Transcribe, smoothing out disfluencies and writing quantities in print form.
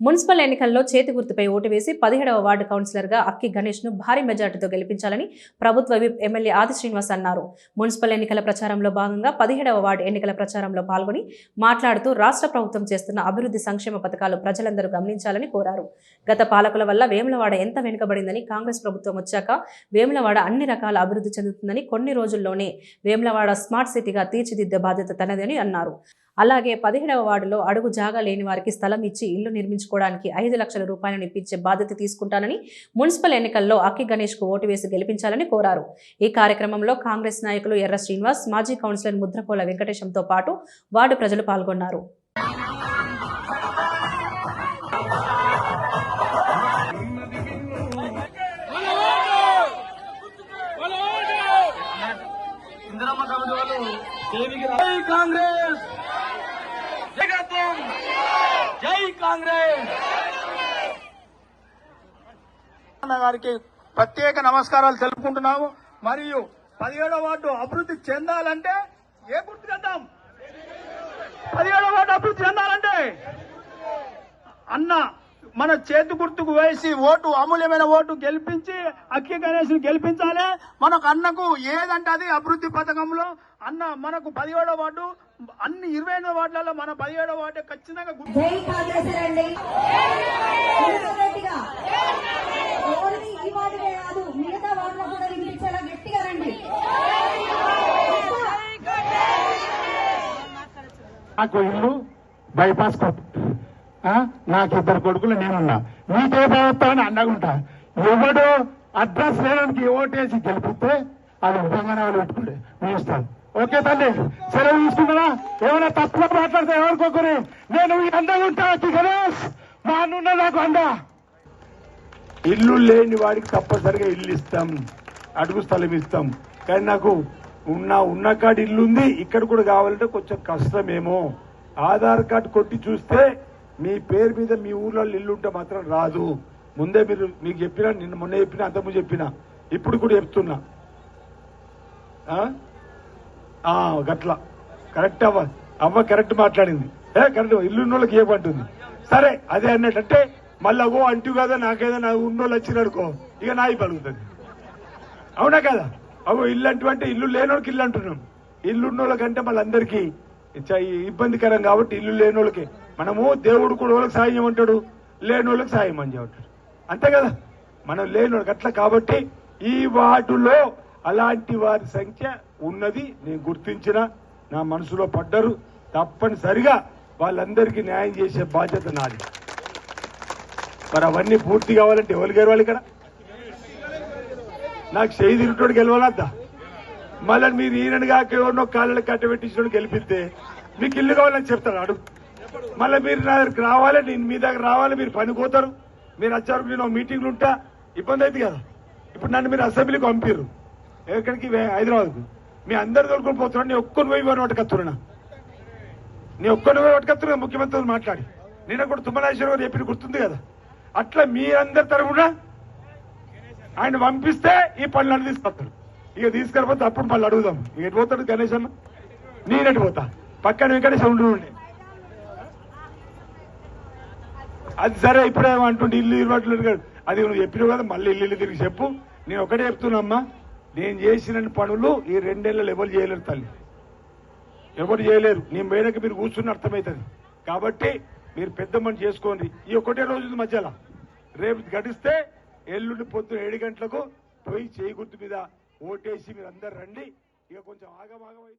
Municipal ఎన్నికల్లో చేతి గుర్తుపై ఓటు వేసి 17వ వార్డు కౌన్సిలర్గా అక్కి గణేష్ను భారీ మెజార్టీతో గెలిపించాలని ప్రభుత్వ విప్ ఎమ్మెల్యే ఆది శ్రీనివాస్ అన్నారు. మున్సిపల్ ఎన్నికల ప్రచారంలో భాగంగా 17వ వార్డు ఎన్నికల ప్రచారంలో పాల్గొని మాట్లాడుతూ రాష్ట్ర ప్రభుత్వం చేస్తున్న అభివృద్ధి సంక్షేమ పథకాలు ప్రజలందరూ గమనించాలని కోరారు. గత పాలకుల వల్ల వేములవాడ ఎంత వెనుకబడిందని, కాంగ్రెస్ ప్రభుత్వం వచ్చాక వేములవాడ అన్ని రకాల అభివృద్ధి చెందుతుందని, కొన్ని రోజుల్లోనే వేములవాడ స్మార్ట్ సిటీగా తీర్చిదిద్దే బాధ్యత తనదని అన్నారు. అలాగే 17వ వార్డులో అడుగు జాగా లేని వారికి స్థలం ఇచ్చి ఇల్లు నిర్మించుకోవడానికి 5 లక్షల రూపాయలను ఇప్పించే బాధ్యత తీసుకుంటానని, మున్సిపల్ ఎన్నికల్లో అక్కి గణేష్కు ఓటు వేసి గెలిపించాలని కోరారు. ఈ కార్యక్రమంలో కాంగ్రెస్ నాయకులు ఎర్ర శ్రీనివాస్, మాజీ కౌన్సిలర్ ముద్రపోల వెంకటేశంతో పాటు వార్డు ప్రజలు పాల్గొన్నారు. జై కాంగ్రెస్ గారికి ప్రత్యేక నమస్కారాలు తెలుపుకుంటున్నాము. మరియు 17వ వార్డు అభివృద్ధి చెందాలంటే ఏ గుర్తు చేద్దాం? 17వ వార్డు అభివృద్ధి చెందాలంటే అన్న మన చేతి గుర్తుకు వేసి ఓటు, అమూల్యమైన ఓటు గెలిపించి అక్కి గణేష్ గెలిపించాలి. మనకు అన్నకు ఏదంటే అది అభివృద్ధి పథకంలో అన్న మనకు 17వ వార్డు అన్ని 28 వార్డులలో మన 17వ వార్డు ఖచ్చితంగా నాకు ఇల్లు బైపాస్ నాకు 2 కొడుకులు, నేనున్నా. మీకే బాగుతామని అన్నగుంటా. ఎవడు అడ్రస్ లేడానికి ఓటేసి గెలిపిస్తే అది విధంగానే వాళ్ళు పెట్టుకుంటే మీ ఇస్తాను. ఓకే తల్లి, సెలవు తీసుకుంటారా? ఏమైనా తప్పుగా మాట్లాడితే ఎవరికొకరు నేను ఈ అండగా ఉంటా. గణేష్ మా అన్నున్న నాకు అండ. ఇల్లు లేని వాడికి తప్పనిసరిగా ఇల్లు ఇస్తాం, అడుగు స్థలం ఇస్తాం. కానీ నాకు ఉన్న కాడ ఇల్లు ఉంది, ఇక్కడ కూడా కావాలంటే కొంచెం కష్టమేమో. ఆధార్ కార్డు కొట్టి చూస్తే మీ పేరు మీద మీ ఊర్లో ఇల్లు ఉంటే మాత్రం రాదు. ముందే మీకు చెప్పినా, నిన్న మొన్న చెప్పినా, అంతకుముందు చెప్పినా, ఇప్పుడు కూడా చెప్తున్నా. గట్ల కరెక్ట్ అవ్వ కరెక్ట్ మాట్లాడింది. కరెక్ట్ ఇల్లున్న వాళ్ళకి ఏమంటుంది? సరే అదే అన్నట్టే మళ్ళీ ఓ అంటూ కదా నాకేదో నా ఉన్నోళ్ళు వచ్చినడుకో ఇక నా పలుకుతుంది. అవునా కదా? అవో ఇల్లు అంటే ఇల్లు లేనోళ్ళకి ఇల్లు అంటున్నాం. ఇల్లు ఉన్నోళ్ళకంటే మళ్ళీ అందరికీ ఇబ్బందికరం కాబట్టి ఇల్లు లేనోళ్ళకి మనము దేవుడు కూడా వాళ్ళకి సాయం చేయమంటాడు, లేనోళ్ళకి సాయం అని చెబుతాడు. అంతే కదా? మనం లేనోళ్ళకి అట్లా. కాబట్టి ఈ వార్డులో అలాంటి వారి సంఖ్య ఉన్నది, నేను గుర్తించిన, నా మనసులో పడ్డరు. తప్పనిసరిగా వాళ్ళందరికీ న్యాయం చేసే బాధ్యత నాది. మరి అవన్నీ పూర్తి కావాలంటే ఎవరు గెలవాలి? ఇక్కడ నాకు చేయి తిరుగుతోడు గెలవాలద్దా? మళ్ళీ మీరు ఈయనగా ఎవరినో కాళ్ళని కట్టబెట్టించడం గెలిపిస్తే మీకు ఇల్లు కావాలని చెప్తారు. అడుగు మళ్ళీ మీరు నా దగ్గరికి రావాలి, నేను మీ దగ్గర రావాలి, మీరు పనిపోతారు. మీరు వచ్చారు, నేను మీటింగ్లు ఉంటా, ఇబ్బంది అవుతుంది కదా. ఇప్పుడు నన్ను మీరు అసెంబ్లీకి పంపిరు, ఎక్కడికి? హైదరాబాద్కు. మీ అందరు తోలుకొని పోతున్నాడు. నేను ఒక్కని పోయి వారిని పట్టుకొస్తున్నా, నేను ఒక్కని పోయి పట్టుకొస్తున్నా ముఖ్యమంత్రితో మాట్లాడి. నిన్న కూడా తుమ్మలేశ్వర గారు చెప్పిన గుర్తుంది కదా. అట్లా మీరందరి తరఫున ఆయన పంపిస్తే ఈ పనులన్నీ తీసుకొస్తాడు. ఇక తీసుకెళ్ళిపోతే అప్పుడు మళ్ళీ అడుగుదాం. ఇక ఎటు పోతాడు గణేష్ అన్న? నేనెటు పోతా? పక్కన వెంకటేష్ ఉండి అది సరే. ఇప్పుడే అంటుండే ఇల్లు ఇవ్వట్లేదు. అది నువ్వు చెప్పినావు కదా, మళ్ళీ ఇల్లు తిరిగి చెప్పు. నేను ఒకటే చెప్తున్నా, నేను చేసిన పనులు ఈ 2 నెలలు ఎవరు చేయలేరు తల్లి, ఎవరు చేయలేరు. నేను పోయినాక మీరు కూర్చుని అర్థమవుతుంది. కాబట్టి మీరు పెద్ద మని చేసుకోండి. ఈ ఒకటే రోజు మధ్యలో రేపు గడిస్తే ఎల్లుండి పొద్దున 7 గంటలకు పోయి చేయి గుర్తు మీద ఓటేసి మీరు అందరు రండి. ఇక కొంచెం ఆగమాగమై